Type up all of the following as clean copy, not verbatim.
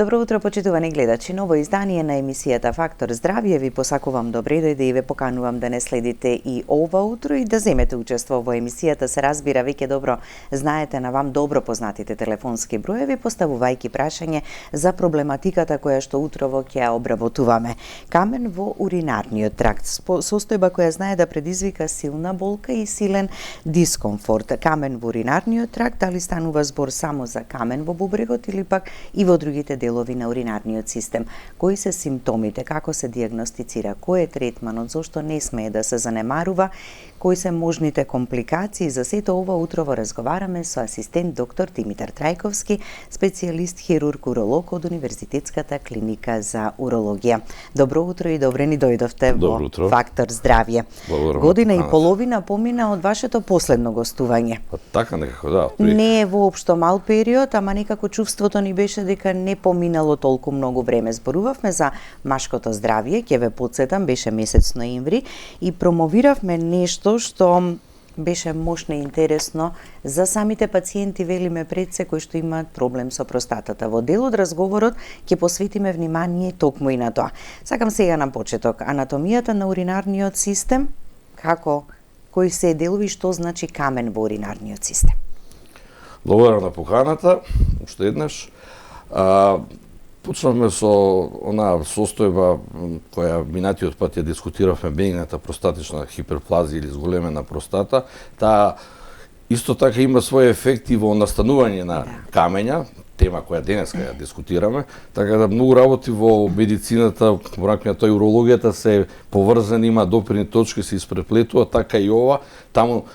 Добро утро, почитувани гледачи. Ново издание на емисијата Фактор здравје ви посакувам добре дојде и ве поканувам да не следите и ова утро и да земете учество во емисијата. Се разбира, веќе добро знаете на вам добро познатите телефонски броеви, поставувајќи прашање за проблематиката која што утрово ќе ја обработуваме. Камен во уринарниот тракт, состојба која знае да предизвика силна болка и силен дискомфорт. Камен во уринарниот тракт, дали станува збор само за камен во бубрегот или пак и во другите делови на уринарниот систем? Кои се симптомите, како се диагностицира, кој е третманот, зошто не смее да се занемарува, кои се можните компликации? За сето ова утрово разговараме со асистент доктор Димитар Трајковски, специјалист хирург уролог од Универзитетската клиника за урологија. Добро утро и добре ни дојдовте во Фактор здравје. Година и половина помина од вашето последно гостување. Така некако, да. Не е воопшто мал период, ама некако чувството ни беше дека не поминало толку многу време. Зборувавме за машкото здравје, ќе ве потсетам, беше месец ноември и промовиравме нешто што беше мощно и интересно за самите пациенти, велиме пред се, кои што имаат проблем со простатата. Во дел од разговорот ќе посветиме внимание токму и на тоа. Сакам сега на почеток анатомијата на уринарниот систем, кои се делови, што значи камен во уринарниот систем. Благодарам на поканата, уште еднаш. Почнавме со онаа состојба која минатиот пат ја дискутиравме, бенигната простатична хиперплазија или зголемена простата. Таа исто така има свој ефект и во настанување на камења, тема која денеска ја дискутираме, така да многу работи во медицината, во рамката и урологијата се поврзани, има допирни точки, се испреплетува, така и ова. Таму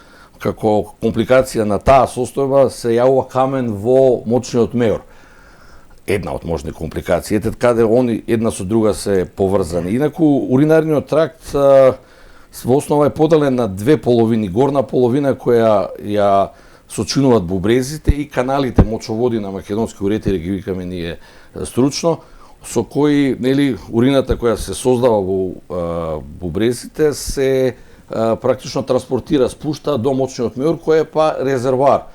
како компликација на таа состојба се јавува камен во мочниот меор. Една од можни компликации. Ете каде они една со друга се поврзани. Инаку уринарниот тракт во основа е поделен на две половини, горна половина која ја сочинуваат бубрезите и каналите мочоводи, на македонски уретери ги викаме ние стручно, со кои урината која се создава во бубрезите се практично транспортира, спушта до мочниот меор кој е па резервоар.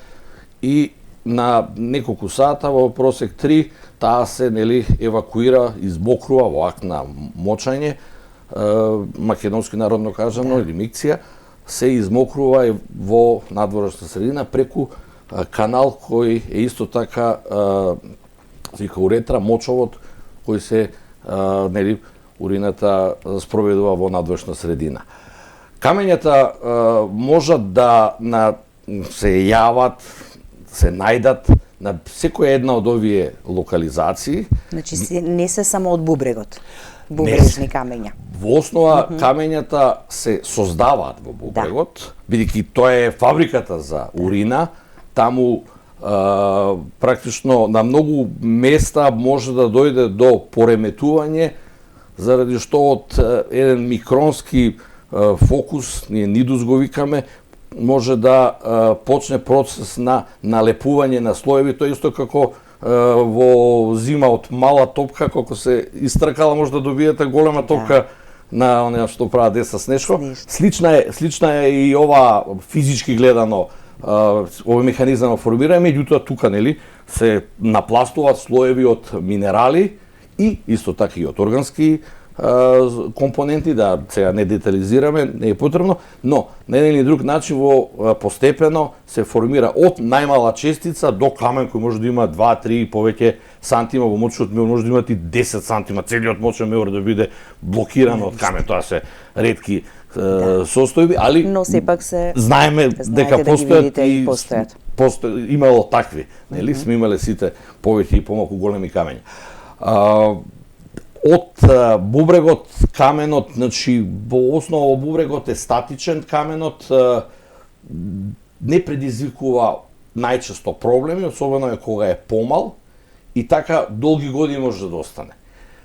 И на неколку сата, во просек 3, таа се евакуира, измокрува во акт на мочање, македонски народно кажано, или микција, се измокрува во надворешна средина преку канал кој е исто така вика уретра, мочовод кој се урината спроведува во надворешна средина. Камењата можат да се јават, се најдат на секоја една од овие локализации. Значи не се само од бубрегот, бубрежни камења. Во основа камењата се создаваат во бубрегот, бидејќи тоа е фабриката за урина. Таму практично на многу места може да дојде до пореметување, заради што од еден микронски фокус, ние нидус го викаме, може да почне процес на налепување на слоеви, тоа исто како во зима од мала топка, кога се истркала може да добиете голема топка на онаа што прават деца снежко. Слична е и ова физички гледано, овој механизам формира, меѓутоа тука се напластуваат слоеви од минерали и исто така и од органски компоненти, да сега не детализираме, не е потребно, но на еден или друг начин постепено се формира од најмала честица до камен кој може да има 2, 3 и повеќе сантима, во мочниот меор може да имате 10 сантима, целиот мочен меор да биде блокиран од камен, тоа се ретки состојби, али но сепак се знаеме дека постојат и имало такви, сме имале сите повеќе и помалку големи камења. Од бубрегот каменот, значи во основа бубрегот е статичен каменот, не предизвикува најчесто проблеми, особено е кога е помал и така долги години може да остане.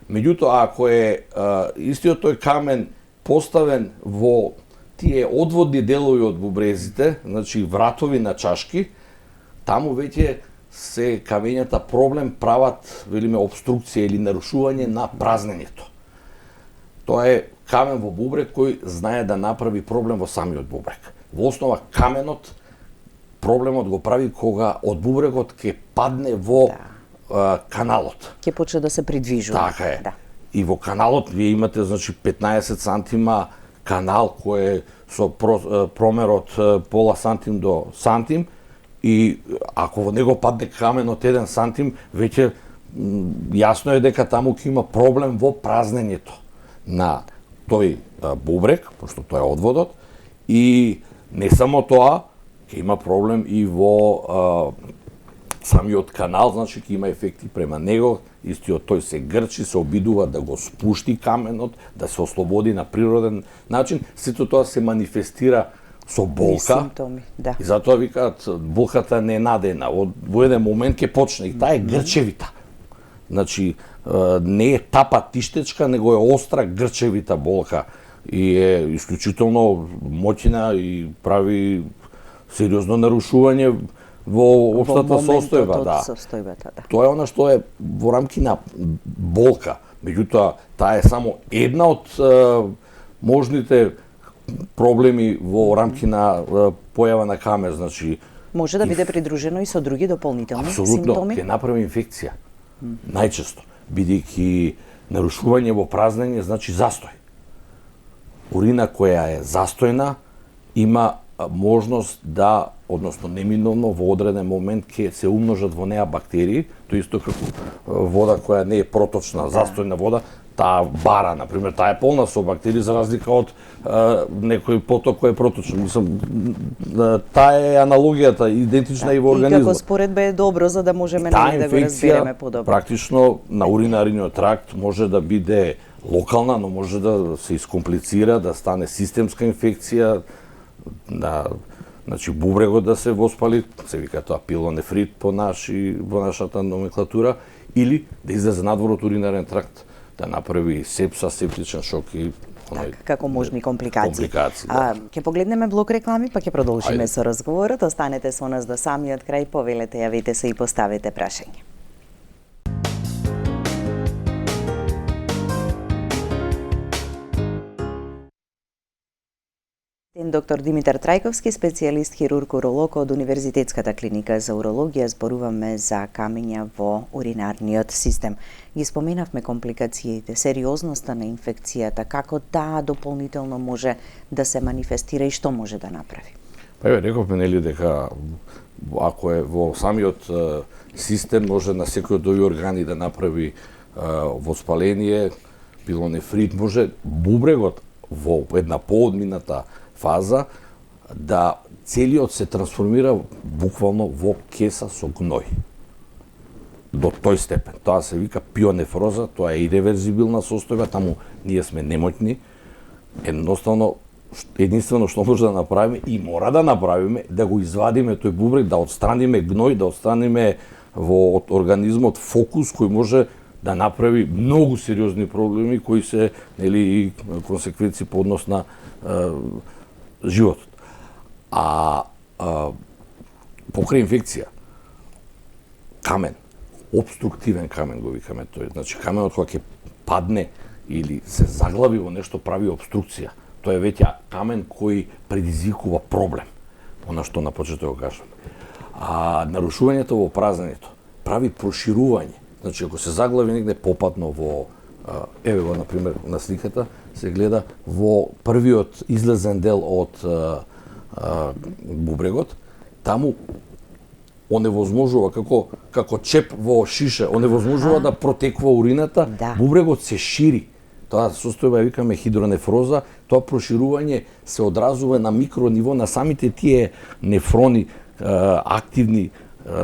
Меѓутоа, ако е истиот тој камен поставен во тие одводни делови од бубрезите, значи вратови на чашки, таму веќе се камењата проблем прават, велиме, обструкција или нарушување на празнењето. Тоа е камен во бубрек кој знае да направи проблем во самиот бубрек. Во основа каменот проблемот го прави кога од бубрегот ќе падне во каналот. Ќе почне да се придвижува. Така е. Да. И во каналот вие имате 15 сантима канал кој е со промер од пола сантим до сантим и ако во него падне камен од 1 сантим, веќе јасно е дека таму ќе има проблем во празнењето на тој бубрек, пошто тоа е одводот, и не само тоа, ќе има проблем и во самиот канал, значи ќе има ефекти према него, истиот тој се грчи, се обидува да го спушти каменот, да се ослободи на природен начин, сето тоа се манифестира со болка. Симптоми, да. И затоа викаат болката не е надејна, во еден момент ќе почне и таа е грчевита. Значи не е тапа тиштечка, него е остра грчевита болка и е исклучително моќна и прави сериозно нарушување во општата состојба, да. Состојбата, да. Тоа е она што е во рамки на болка. Меѓутоа, таа е само една од можните проблеми во рамки на појава на камер, значи Може да биде придружено и со други дополнителни апсолутно симптоми. ќе направи инфекција. Најчесто, бидејќи нарушување во празнење значи застој. Урина која е застојна има можност да, односно неминовно во одреден момент ќе се умножат во неа бактерии, тоа исто како вода која не е проточна, застојна вода, таа бара, например, таа е полна со бактерии за разлика од некој поток кој е проточен. Мислам, таа е аналогијата, идентична и во организмот. И како споредба е добро за да можеме да го разбереме подобро. Практично на уринариниот тракт може да биде локална, но може да се искомплицира, да стане системска инфекција, значи бубрегот да се воспали, се вика тоа пилонефрит во нашата номенклатура, или да излезе надвор од уринарен тракт, да направи сепса, септичен шок и како можни компликации. Да. Ќе погледнеме блок реклами, па ќе продолжиме Ајде. со разговорот. Останете со нас до самиот крај, повелете, јавите се и поставете прашање. Доктор Димитар Трајковски, специјалист хирург-уролог од Универзитетската клиника за урологија, зборуваме за камења во уринарниот систем. Ги споменавме компликациите, сериозноста на инфекцијата, како таа дополнително може да се манифестира и што може да направи. Па еве, рековме нели дека ако е во самиот систем може на секој од овие органи да направи воспаление, пилонефрит, може бубрегот во една поодмината фаза да целиот се трансформира буквално во кеса со гној. До тој степен. Тоа се вика пионефроза, тоа е иреверзибилна состојба, таму ние сме немоќни. Единствено што може да направиме и мора да направиме, да го извадиме тој бубрек, да отстраниме гној, да отстраниме во организмот фокус кој може да направи многу сериозни проблеми кои се нели и консеквенции по однос на животот. Покрај инфекција, камен, обструктивен камен го викаме тој. Значи каменот кога ќе падне или се заглави во нешто прави обструкција. Тоа е веќе камен кој предизвикува проблем. Она што на почеток го кажуваме. Нарушувањето во празнењето прави проширување. Значи ако се заглави негде попатно во еве го на пример на сликата се гледа во првиот излезен дел од бубрегот, таму оневозможува како чеп во шише, оневозможува да протекува урината, Да. бубрегот се шири. Тоа состојба ја викаме хидронефроза, тоа проширување се одразува на микрониво на самите тие нефрони, активни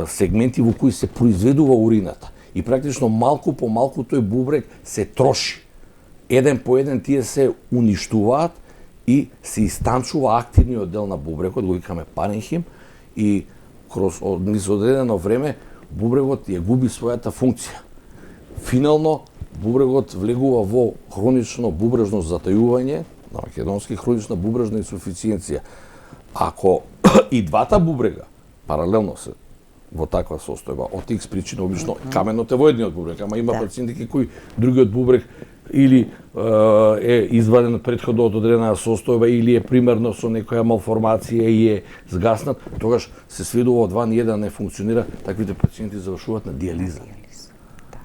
сегменти во кои се произведува урината. И практично малку по малку тој бубрек се троши. Еден по еден тие се уништуваат и се истанчува активниот дел на бубрекот, го викаме паренхим, и низ одредено време бубрегот ја губи својата функција. Финално бубрегот влегува во хронично бубрежно затајување, на македонски хронична бубрежна инсуфициенција. Ако и двата бубрега паралелно се во таква состојба, од X причина обично каменот е во едниот бубрек, ама има пациенти кои другиот бубрек или е изваден претходно од одредена состојба или е примерно со некоја малформација и е згаснат, тогаш се сведува од 2 ни 1 не функционира, таквите пациенти завршуваат на диализа.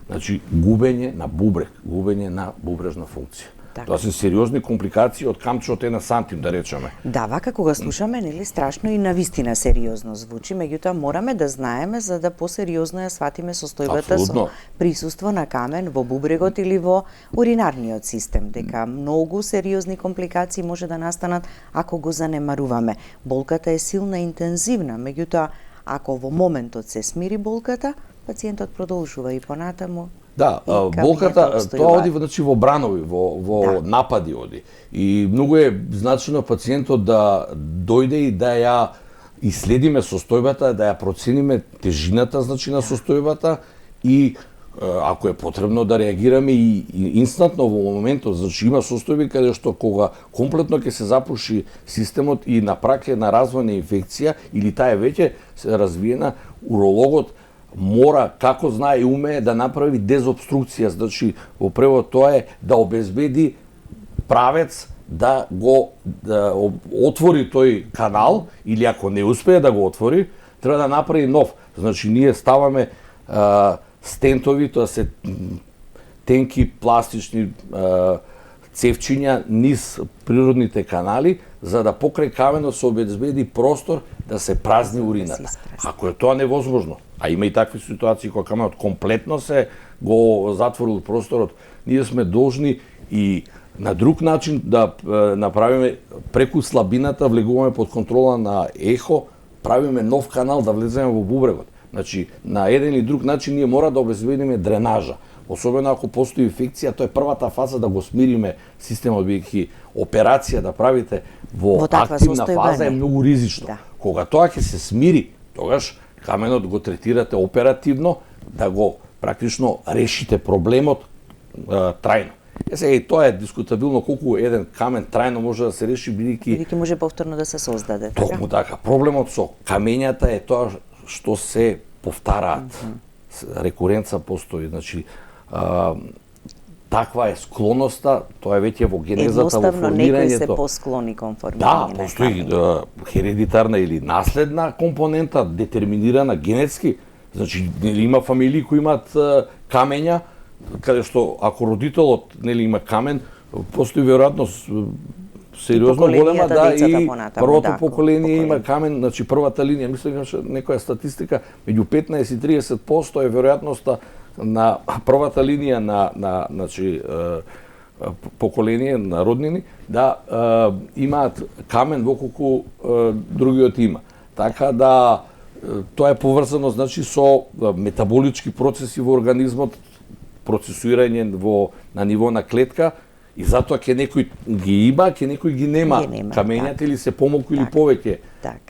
Значи, губење на бубрек, губење на бубрежна функција. Така. Тоа се сериозни компликации од камчот на сантим, да речеме. Да, вака кога слушаме, нели, страшно и навистина сериозно звучи, меѓутоа мораме да знаеме за да посериозно ја сватиме состојбата Апсолутно. со присуство на камен во бубрегот или во уринарниот систем, дека многу сериозни компликации може да настанат ако го занемаруваме. Болката е силна и интензивна, меѓутоа ако во моментот се смири болката, пациентот продолжува и понатаму. Да, и болката, камењата тоа оди остојуваат. значи во бранови, во Да. напади оди. И многу е значено пациентот да дојде и да ја иследиме состојбата, да ја процениме тежината значи на состојбата и ако е потребно да реагираме и инстантно во моментот, значи има состојби каде што кога комплетно ќе се запуши системот и на прак е на развојна инфекција или таа е веќе се развиена, урологот мора, како знае и умее, да направи дезобструкција, значи во превод тоа е да обезбеди правец да го отвори тој канал или ако не успее да го отвори, треба да направи нов. Значи ние ставаме стентови, тоа се тенки пластични цевчиња низ природните канали за да покрај каменот се обезбеди простор да се празни урината. Ако е тоа невозможно, а има и такви ситуации кога каменот комплетно се го затворил просторот, ние сме должни и на друг начин да направиме преку слабината, влегуваме под контрола на ехо, правиме нов канал да влеземе во бубрегот. Значи, на еден или друг начин ние мора да обезбедиме дренажа. Особено ако постои инфекција, тоа е првата фаза да го смириме системот, бидејќи операција да правите во активна фаза е многу ризично. Да. Кога тоа ќе се смири, тогаш каменот го третирате оперативно да го практично решите проблемот трајно. Сега и тоа е дискутабилно колку еден камен трајно може да се реши бидејќи може повторно да се создаде, така? Токму така. Проблемот со камењата е тоа што се повтараат. Рекуренца постои, значи таква е склоноста, тоа е веќе во генезата, во формирањето. Едноставно некои се посклони кон формирање. Да, постои хередитарна или наследна компонента, детерминирана генетски. Значи, нели има фамилии кои имаат камења, каде што ако родителот нели има камен, постои веројатност сериозно голема и првото поколение има камен, значи првата линија, мислам имаше некоја статистика, меѓу 15 и 30% е веројатноста на првата линија на значи поколение на роднини да имаат камен воколку другиот има. Така да тоа е поврзано значи со метаболички процеси во организмот, процесуирање на ниво на клетка. И затоа ќе некој ги има, ќе некој ги нема камењата или се помалку или повеќе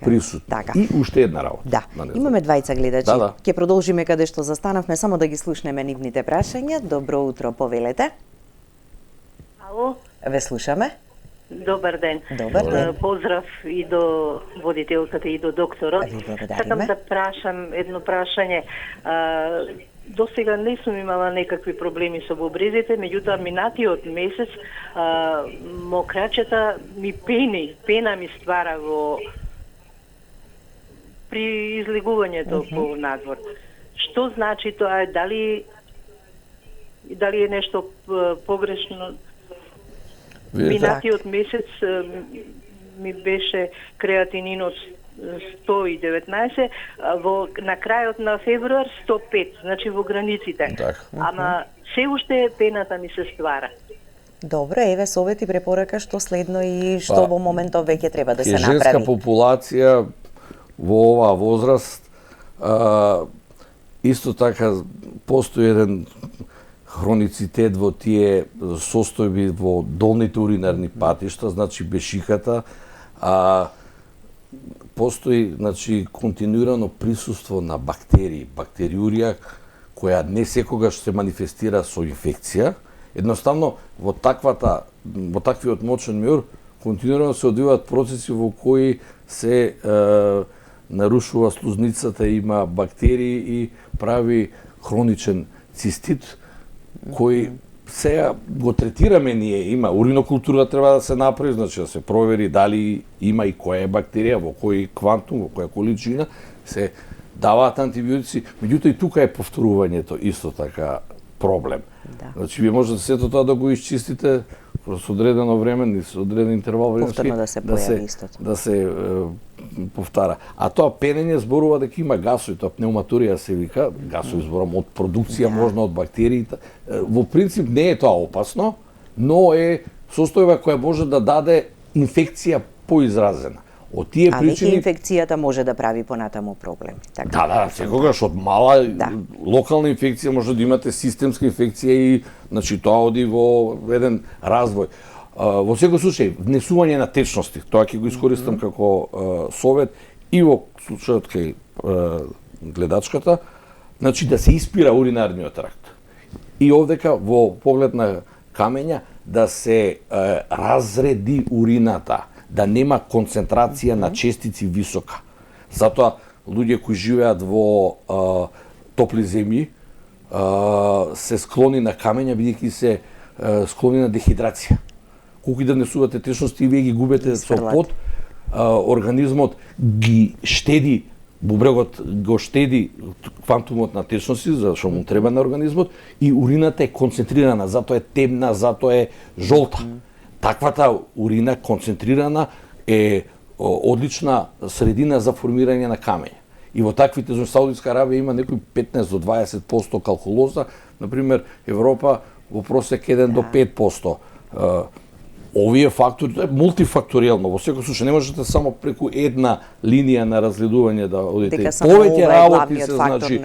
присутни. И уште една работа. Да, имаме двајца гледачи. Да. Ќе продолжиме каде што застанавме, само да ги слушнеме нивните прашања. Добро утро, повелете. Ало? Ве слушаме. Добар ден. Добар ден. Поздрав и до водителката и до докторот. Ви благодариме. Сакам да прашам едно прашање. До сега не сум имала некакви проблеми со бубрезите, меѓутоа минатиот месец мокрачета ми пена ми ствара при излегувањето по надвор. Што значи тоа? Дали е нешто погрешно? Минатиот месец ми беше креатининот 119, на крајот на февруар 105, значи во границите. Ама се уште пената ми се ствара. Добро, еве совет и препорака што следно и што во моментов веќе треба да се направи. Женска популација во оваа возраст исто така постои еден хроницитет во тие состојби во долните уринарни патишта, значи бешиката, постои значи континуирано присуство на бактерии, бактериурија која не секогаш се манифестира со инфекција. Едноставно во таквиот мочен мјор континуирано се одвиваат процеси во кои се нарушува слузницата, има бактерии и прави хроничен цистит кој сега го третираме ние, има уринокултура треба да се направи, значи да се провери дали има и која е бактерија, во кој квантум, во која количина, се даваат антибиотици, меѓутоа и тука е повторувањето исто така проблем. Да. Значи, вие можете сето тоа да го исчистите со одредено време и со одреден интервал временски, повторно да се појави истото. Да се повтара. А тоа пенење зборува дека има гасови, тоа пнеуматурија се вика, гасови зборам од продукција, можно од бактериите. Во принцип не е тоа опасно, но е состојба која може да даде инфекција поизразена. Од тие причини инфекцијата може да прави понатаму проблеми. Така. Да, секогаш од мала локална инфекција може да имате системска инфекција и значи тоа оди во еден развој. Во секој случај, внесување на течности, тоа ќе го искористам како совет и во случајот кај гледачката, значи да се испира уринарниот тракт. И овдека во поглед на камења да се разреди урината, да нема концентрација на честици висока. Затоа луѓе кои живеат во топли земји се склони на камења бидејќи се склони на дехидрација. Колку и да внесувате течности, вие ги губите со пот, организмот ги штеди, бубрегот го штеди квантумот на течности, за што му треба на организмот, и урината е концентрирана, затоа е темна, затоа е жолта. Таквата урина концентрирана е одлична средина за формирање на камења. И во таквите зони Саудитска Арабија има некои 15 до 20% калкулоза, например Европа во просек 1 до 5%. Овие фактори, тоа е мултифакторијално, во секој случај не можете само преку една линија на разгледување да одите. Повеќе работи се, значи,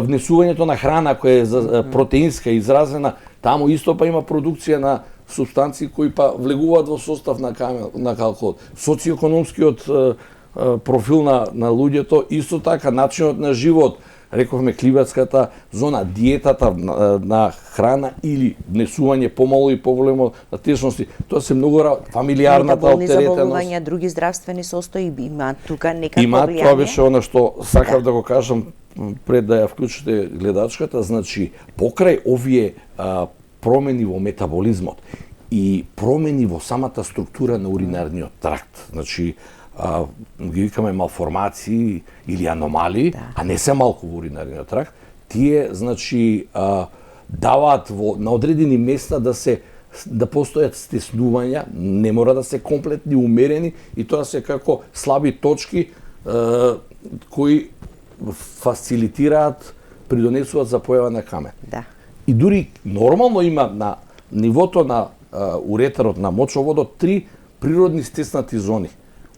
внесувањето на храна која е протеинска изразена, таму исто па има продукција на субстанции кои па влегуваат во состав на калкулот. Социоекономскиот профил на луѓето, исто така начинот на живот, рековме климатската зона, диетата на храна или внесување помало и поголемо на течности, тоа се многу фамилиарната оптеретеност. Заболувања, други здравствени состојби има тука некакво влијание. Тоа беше она што сакав да го кажам пред да ја вклучите гледачката, значи покрај овие промени во метаболизмот и промени во самата структура на уринарниот тракт, значи ги викаме малформации или аномалии, а не се малку во уринарниот тракт, тие значи даваат на одредени места да постојат стеснувања, не мора да се комплетни, умерени, и тоа се како слаби точки кои фасилитираат, придонесуваат за појава на камен. Да. И дури нормално има на нивото на уретерот на мочоводот 3 природни стеснати зони,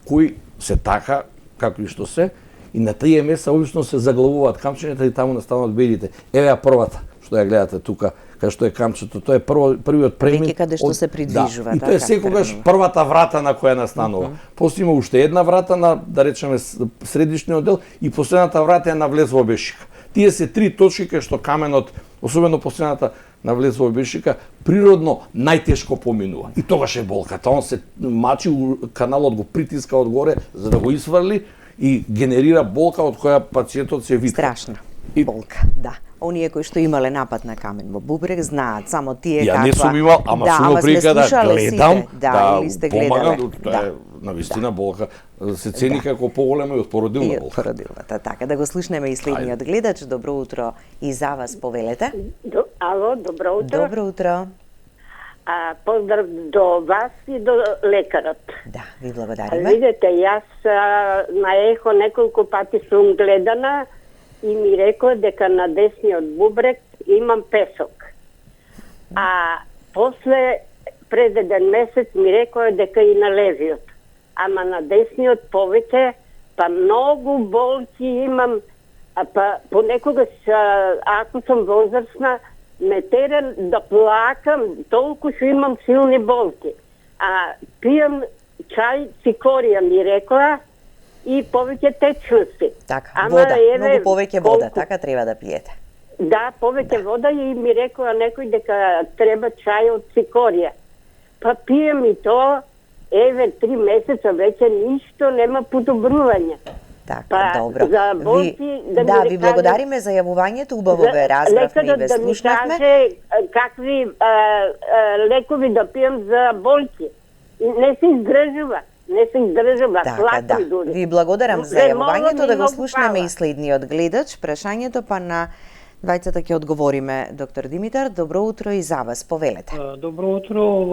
кои се така, како и што се, и на тие места обично се заглавуваат камчињата и таму настануваат белите. Еве ја првата, што ја гледате тука, кај што е камчето, тоа е првиот премин. Веќе каде што се придвижува. Да, и тоа е секогаш првата врата на која настанува. После има уште една врата на, да речеме, средишниот дел и последната врата е на влез во бешика. Тие се 3 точки кај што каменот, особено последната на влез во бешика, природно најтешко поминува. И тогаш е болката. Он се мачи, каналот го притиска одгоре за да го изврли и генерира болка од која пациентот се вика. Страшна болка, да. Оние кои што имале напад на камен во бубрек знаат само тие каква. Ја не сум имал, ама сум прилика да гледам, да помагам, тоа е навистина болка. Се цени како поголема и од породилна болка. И од породилната, така. Да го слушнеме и следниот гледач. Добро утро и за вас, повелете. Ало, добро утро. Добро утро. Поздрав до вас и до лекарот. Да, ви благодариме. Видете, јас на ехо неколку пати сум гледана и ми рекоа дека на десниот бубрек имам песок. А после пред еден месец ми рекоа дека и на левиот. Ама на десниот повеќе, па многу болки имам, па понекогаш, ако сум возрастна, ме терам да плакам, толку што имам силни болки. Пијам чај, цикорија ми рекоа, и повеќе течности. Така, вода, многу повеќе вода, така треба да пиете. Да, повеќе вода, и ми рекоа некој дека треба чај од цикорија. Па пием и тоа, еве 3 месеца веќе ништо нема подобрување. Така, добро. За болки, ви благодариме за јавувањето, убаво ве разбравме и ве слушнавме. Да ми каже какви лекови да пием за болки. Не се издржува. Не се издржува, плаќам дури. Ви благодарам за јавувањето, да го слушнеме и следниот гледач. Прашањето па на Двајцата ќе одговориме, доктор Димитар. Добро утро и за вас, повелете. Добро утро,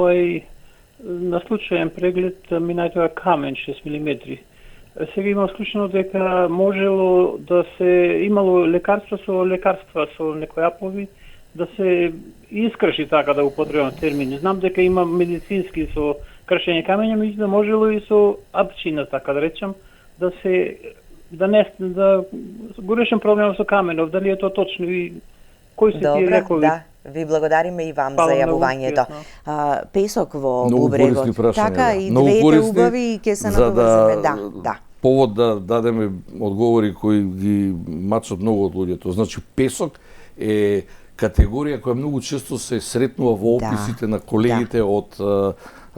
на случаен преглед ми најдоа камен 6 мм. Сега има склучено дека можело да се имало лекарства со некои апови да се искрши, така да употребам термин. Знам дека има медицински со кршење камења, меѓутоа можело и со апчина, така да речам, да го решим проблемот со каменов. Дали е тоа точно и кои се тие лекови? Да. Ви благодариме и вам за јавувањето. Песок во бубрегот, така и двете убави ќе се надоврземе. Да. Повод да дадеме одговори кои ги мачат многу од луѓето. Значи, песок е категорија која многу често се сретнува во описите на колегите од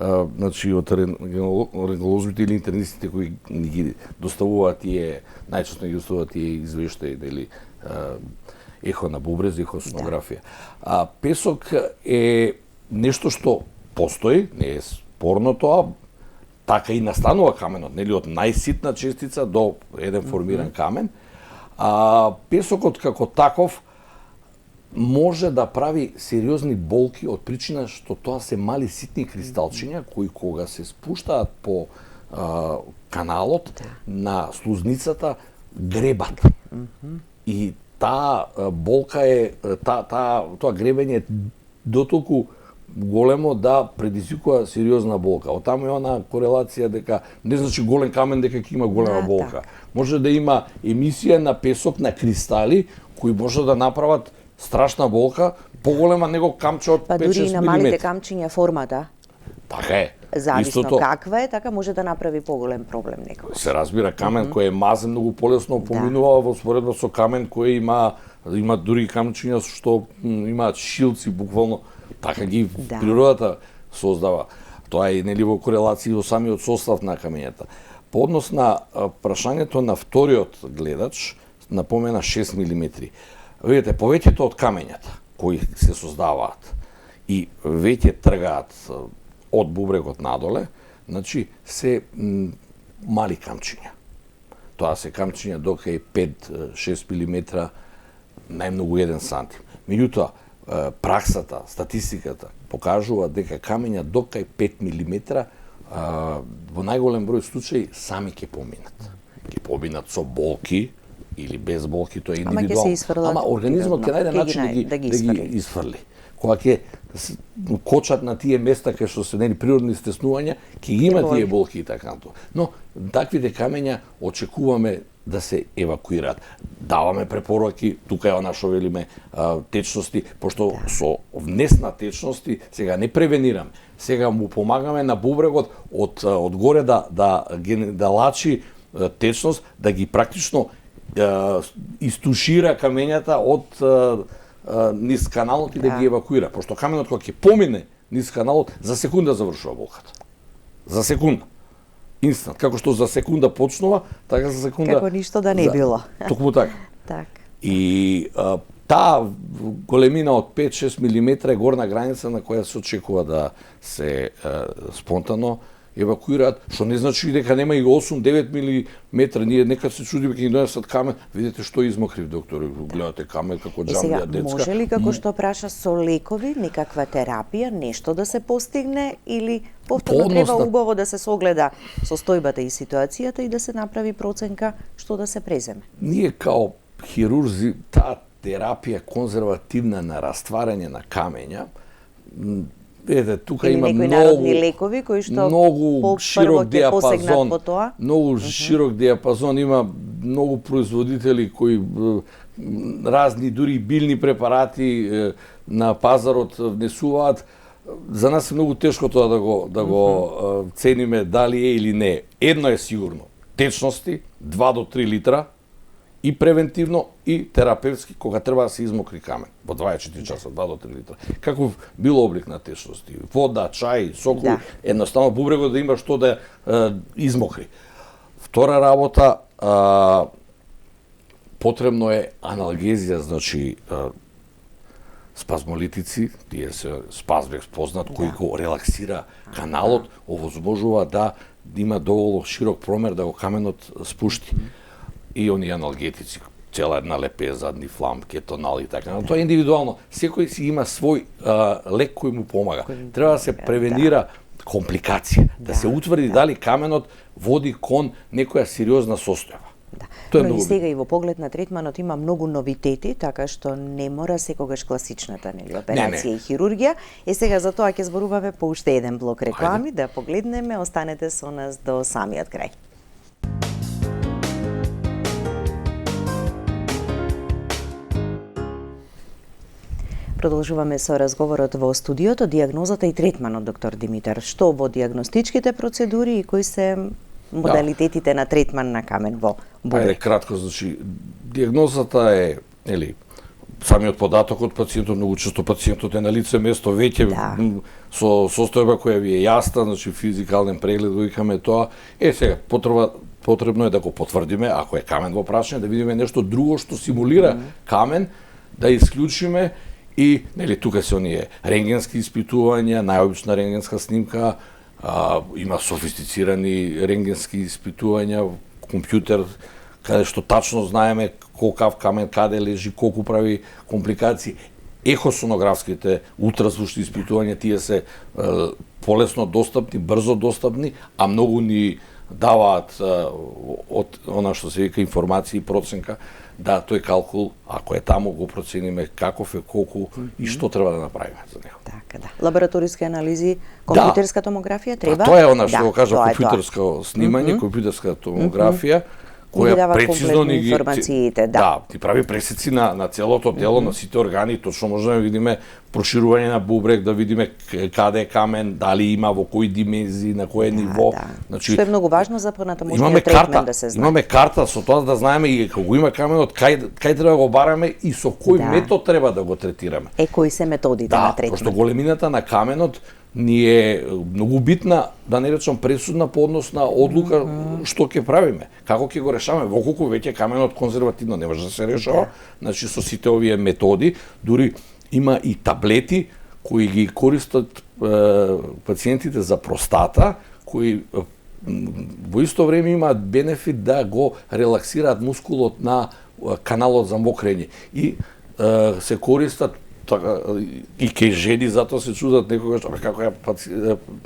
рентгенолозите или интернистите кои ни ги доставуваат тие, најчесто ги доставуваат тие извештаи или ехо на бубрез, ехосонографија. Песок е нешто што постои, не е спорно тоа, така и настанува каменот, нели, од најситна честица до еден формиран камен. Песокот како таков може да прави сериозни болки од причина што тоа се мали ситни кристалчиња кои кога се спуштаат по каналот на слузницата гребат. И таа болка е тоа гребење е дотолку големо да предизвикува сериозна болка. Оттаму е она корелација дека не значи голем камен дека ќе има голема болка. Може да има емисија на песок на кристали кои може да направат страшна болка, поголема него камче од 5-6 мм. Па дури и на малите камчиња формата. Така е. Зависно каква е, така може да направи поголем проблем некој. Се разбира, камен кој е мазен многу полесно поминува во споредба со камен кој има дури камчиња што имаат шилци буквално, така ги природата создава. Тоа е нели во корелација во самиот состав на камењата. По однос на прашањето на вториот гледач, напомена 6 мм. Видите, повеќето од камењата кои се создаваат и веќе тргаат од бубрегот надоле, значи се мали камчиња. Тоа се камчиња до кај 5-6 мм, најмногу 1 сантим. Меѓутоа, праксата, статистиката покажува дека камења до кај 5 мм во најголем број случаи сами ќе поминат. Ќе поминат со болки или без болки, тоа е индивидуално. Ама организмот ќе најде начин да ги изфрли. Кога ќе кочат на тие места кај што се нели природни стеснувања, ќе ги има тие болки и така натаму. Но таквите камења очекуваме да се евакуираат. Даваме препораки, тука е она што велиме течности, пошто со внес на течности сега не превенираме. Сега му помагаме на бубрегот од горе да лачи течност, да ги практично истушира камењата од низ каналот и да ги евакуира. Пошто каменот кога ќе помине низ каналот, за секунда завршува болката. За секунда. Инстант. Како што за секунда почнува, така за секунда... Како ништо да не било. Токму така. И таа големина од 5-6 мм е горна граница на која се очекува да се спонтано евакуираат, што не значи дека нема и 8-9 мм. Ние некад се чудиме ќе ни донесат камен, видите што измокрив, доктор, гледате камен како џамија детска. Може ли, како што праша, со лекови, никаква терапија, нешто да се постигне, или повторно треба убаво да се согледа состојбата и ситуацијата и да се направи проценка што да се преземе? Ние као хирурзи, таа терапија конзервативна на растварање на камења, видите, тука има народни лекови кои што многу широк диапазон, многу широк диапазон, има многу производители кои разни дури билни препарати на пазарот внесуваат. За нас е многу тешко тоа да го цениме дали е или не. Едно е сигурно, течности 2 до 3 литра и превентивно и терапевтски кога треба да се измокри камен во 24 часа, 2 до 3 литра. Каков бил облик на течности? Вода, чај, сокови, едноставно бубрегот да има што да измокри. Втора работа, потребно е аналгезија, значи спазмолитици, тие се спазбекс познат, кој го релаксира каналот, овозможува да има доволно широк промер да го каменот спушти. И они аналгетици, цела една лепеза, ни фламки, тонали и така. Но тоа е индивидуално. Секој си има свој лек кој му помага. Треба да се превенира компликација, да се утврди дали каменот води кон некоја сериозна состојба. Тоа е но и сега и во поглед на третманот има многу новитети, така што не мора секогаш класичната операција и хирургија. И сега за тоа ќе зборуваме по уште еден блок реклами, да погледнеме, останете со нас до самиот крај. Продолжуваме со разговорот во студиото, дијагнозата и третманот, доктор Димитар. Што во дијагностичките процедури и кои се модалитетите на третман на камен во бубрек? Ајде кратко, значи, дијагнозата е, самиот податок од пациентот, многу често пациентот е на лице место веќе со состојба која ви е јасна, значи физикален преглед, го викаме тоа. Сега потребно е да го потврдиме, ако е камен во прашање, да видиме нешто друго што симулира камен, да исклучиме и тука се оние рентгенски испитувања, најобична рентгенска снимка, има софистицирани рентгенски испитувања, компјутер, каде што тачно знаеме колкав камен каде лежи, колку прави компликации. Ехосонографските ултразвучни испитувања, тие се полесно достапни, брзо достапни, а многу ни даваат од она што се вика информација и проценка, да тој калкул, ако е таму, го процениме каков е, колку и што треба да направиме за него. Така, да. Лабораториски анализи, компјутерска томографија треба? Тоа е она што го кажа компјутерско снимање, компјутерска томографија, која прецизно ни ги информациите, ти прави пресеци на целото тело, на сите органи, точно можеме да видиме проширување на бубрек, да видиме каде е камен, дали има во кои димензии, на кое ниво. Значи, што е многу важно за понатамошниот третман да се знае. Имаме карта со тоа да знаеме и кога има каменот, кај треба да го бараме и со кој метод треба да го третираме. Кои се методите на третман? Пошто големината на каменот ни е многу битна, да не речам пресудна по однос на одлука што ќе правиме, како ќе го решаваме, во колку веќе каменот конзервативно не може да се решава, значи со сите овие методи, дури има и таблети кои ги користат пациентите за простата, кои во исто време имаат бенефит да го релаксираат мускулот на каналот за мокрење и се користат и кај жени, затоа се чудат некогаш како ја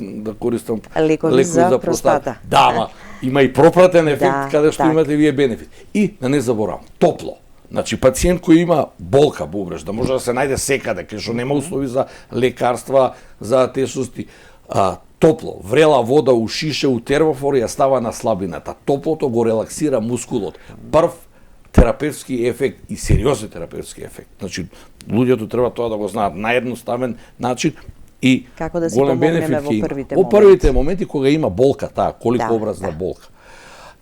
да користам лекови за простата. Да, ама има и пропратен ефект каде што имате вие бенефит. И да не заборавам, топло. Значи пациент кој има болка бубреж, да може да се најде секаде, кај што нема услови за лекарства, за тесности, топло, врела вода у шише, у термофор ја става на слабината. Топлото го релаксира мускулот. Прв терапевтски ефект и сериозен терапевтски ефект. Значи, луѓето треба тоа да го знаат на едноставен начин и како да си помогнеме во првите моменти. Во првите моменти кога има болка, колку образна болка.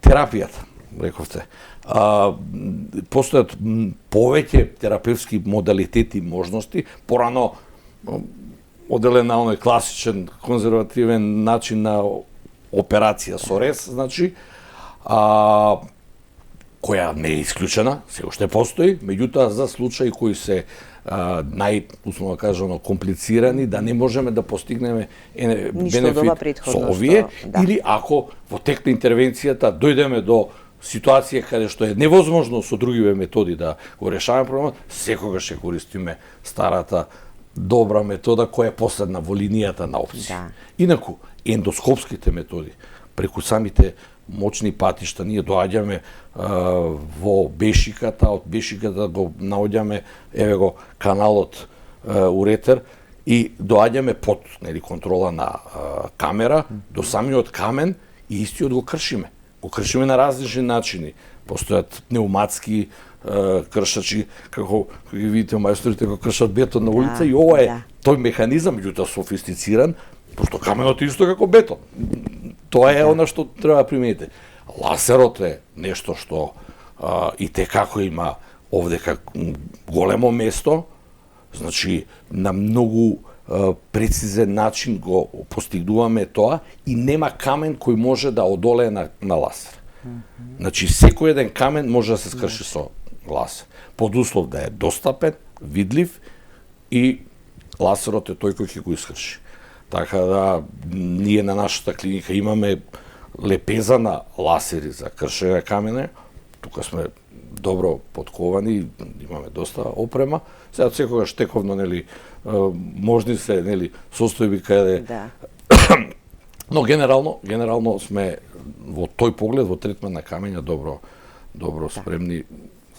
Терапијата, рековте, постојат повеќе терапевтски модалитети и можности, порано оделен на оној класичен конзервативен начин на операција со рез, значи, која не е исклучена, се уште постои, меѓутоа за случаи кои се условно кажано комплицирани, да не можеме да постигнеме бенефит со овие, или ако во тек на интервенцијата дојдеме до ситуација каде што е невозможно со другиве методи да го решаваме проблемот, секогаш ќе користиме старата добра метода која е последна во линијата на опции. Инаку, ендоскопските методи, преку самите мочни патишта, ние доаѓаме во бешиката, од бешиката го наоѓаме, еве го, каналот уретер и доаѓаме под контрола на камера до самиот камен и истиот го кршиме. Го кршиме на различни начини. Постојат пнеуматски кршачи, како ги видите мајсторите го кршат бетон на улица и ова е тој механизам, меѓутоа софистициран, пошто каменот е исто како бетон. Тоа е она што треба да примените. Лазерот е нешто што и текако има овдека големо место, значи на многу прецизен начин го постигнуваме тоа и нема камен кој може да одолее на лазер. Значи секој еден камен може да се скрши со лазер. Под услов да е достапен, видлив и лазерот е тој кој ќе го искрши. Така да, ние на нашата клиника имаме лепеза на ласери за кршење камене. Тука сме добро подковани, имаме доста опрема. Сега секогаш тековно, нели, можни се, нели, состојби каде Да. Но генерално сме во тој поглед, во третман на камења добро спремни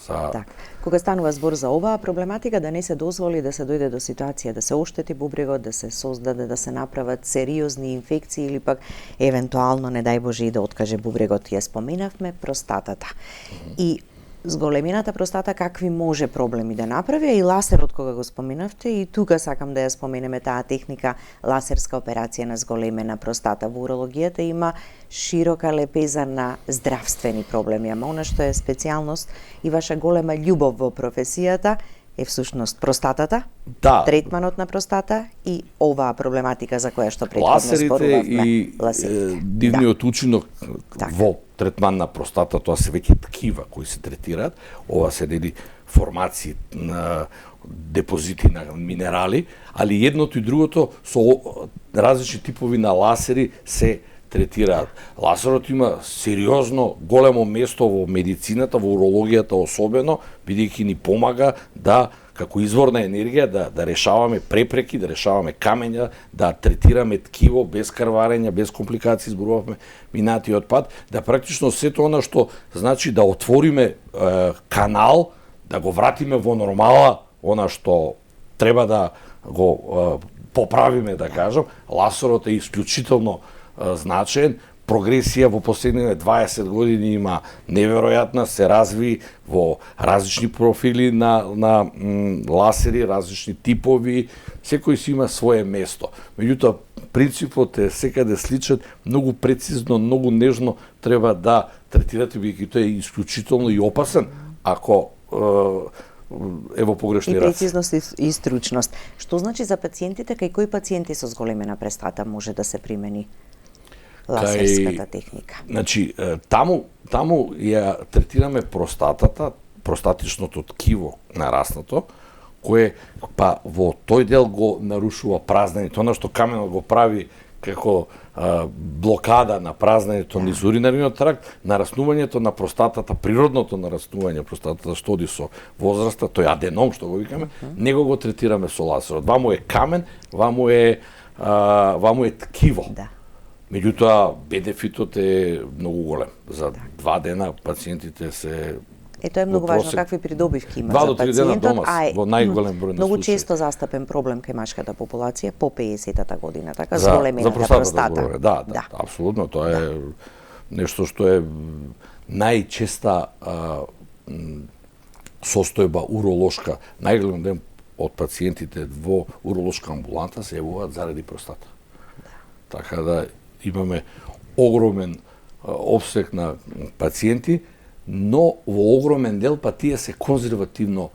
за... Так. Кога станува збор за оваа проблематика, да не се дозволи да се дојде до ситуација да се оштети бубрегот, да се создаде, да се направат сериозни инфекции или пак евентуално, не дај Боже, и да откаже бубрегот. Ја споменавме простатата. И зголемината простата какви може проблеми да направи, и ласерот кога го споменавте, и тука сакам да ја споменеме таа техника ласерска операција на зголемена простата. Во урологијата има широка лепеза на здравствени проблеми, ама она што е специјалност и ваша голема љубов во професијата е всушност простатата, Да. третманот на простата и оваа проблематика за која што претходно Ласерите зборувавме. и дивниот учинок во третман на простата, тоа се веќе ткива кои се третираат. Ова се нели формации на депозити на минерали, али едното и другото со различни типови на ласери се третираат. Ласерот има сериозно големо место во медицината, во урологијата особено, бидејќи ни помага да како извор на енергија да решаваме препреки, да решаваме камења, да третираме ткиво без крварење, без компликации, зборувавме минатиот пат, да практично сето она што значи да отвориме канал, да го вратиме во нормала, она што треба да го поправиме, да кажам. Ласерот е исклучително значаен. Прогресија во последните 20 години има неверојатна, се разви во различни профили на ласери, различни типови, секој си има свое место. Меѓутоа, принципот е секаде сличен, многу прецизно, многу нежно треба да третирате, бидејќи тој е исклучително и опасен ако е во погрешни раци. И прецизност и стручност. Што значи за пациентите, кај кои пациенти со зголемена простата може да се примени ласерската техника? Значи, таму ја третираме простатата, простатичното ткиво нараснато, кое па во тој дел го нарушува празнењето, она што каменот го прави како блокада на празнењето низ уринариот тракт, нараснувањето на простатата, природното нараснување простатата што оди со возраста, тој аденом што го викаме, него го третираме со ласерот. Ваму е камен, ваму е ткиво. Да. Меѓутоа, бенефитот е многу голем. За 2 дена пациентите се... Ето е многу важно какви придобивки има 2 за до 3 дена пациентот, дома, во најголем број на многу случаи. често застапен проблем кај машката популација по 50-та година, така, За зголемената простата. Да, апсолутно, тоа е нешто што е најчеста состојба уролошка. Најголем ден од пациентите во уролошка амбуланта се јавуваат заради простата. Така да имаме огромен опсег на пациенти, но во огромен дел па тие се конзервативно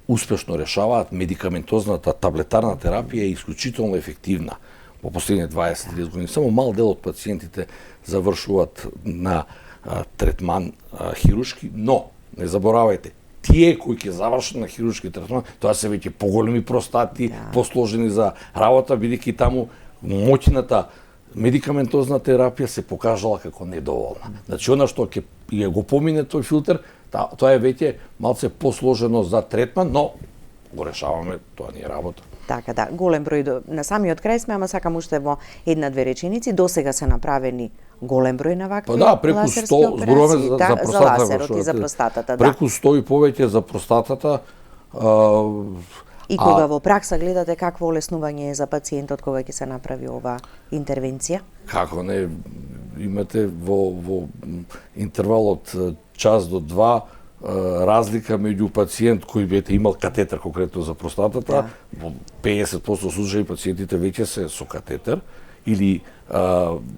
успешно решаваат. Медикаментозната таблетарна терапија е исклучително ефективна во последните 20-30 години. Само мал дел од пациентите завршуваат на третман хируршки, но не заборавајте, тие кои ќе завршат на хируршки третман, тоа се веќе поголеми простати, посложени за работа, бидејќи таму моќната медикаментозна терапија се покажала како недоволна. Значи, она што ќе го помине тој филтер, тоа е веќе малце посложено за третман, но го решаваме, тоа не е работа. Така да, голем број на самиот крај сме, ама сакам уште во 1-2 реченици, досега се направени голем број на вакви ласерски операции. Зборуваме за простатата. За ласерот и за простатата, да. Преку 100 и повеќе за простатата. И кога во пракса гледате какво олеснување е за пациентот кога ќе се направи оваа интервенција? Како не, имате во интервал од час до 2 разлика меѓу пациент кој бете имал катетер конкретно за простатата, во 50% случаи пациентите веќе се со катетер или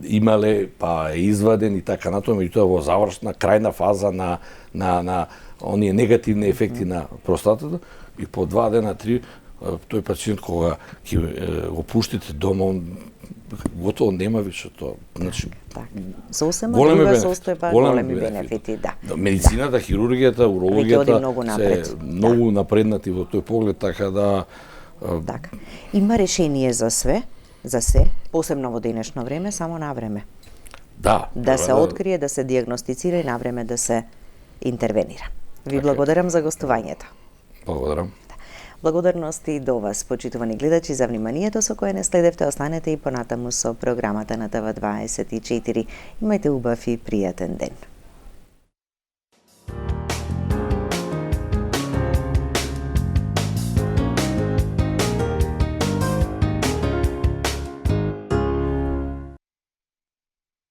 имале па е изваден и така натаму, меѓутоа во завршна крајна фаза на оние негативни ефекти на простатата и по 2 дена 3 тој пациент кога ќе го пуштите дома, готово нема више тоа. Значи, сосема друга состојба, големи бенефити, да. Медицината, хирургијата, урологијата се многу напреднати во тој поглед, така да... Така. Има решение за све, за се, посебно во денешно време, само на време. Да. Да се открие, да се диагностицира и на време да се интервенира. Ви благодарам за гостувањето. Благодарам. Благодарности до вас, почитувани гледачи, за вниманието со кое не следевте. Останете и понатаму со програмата на ТВ24. Имајте убав и пријатен ден.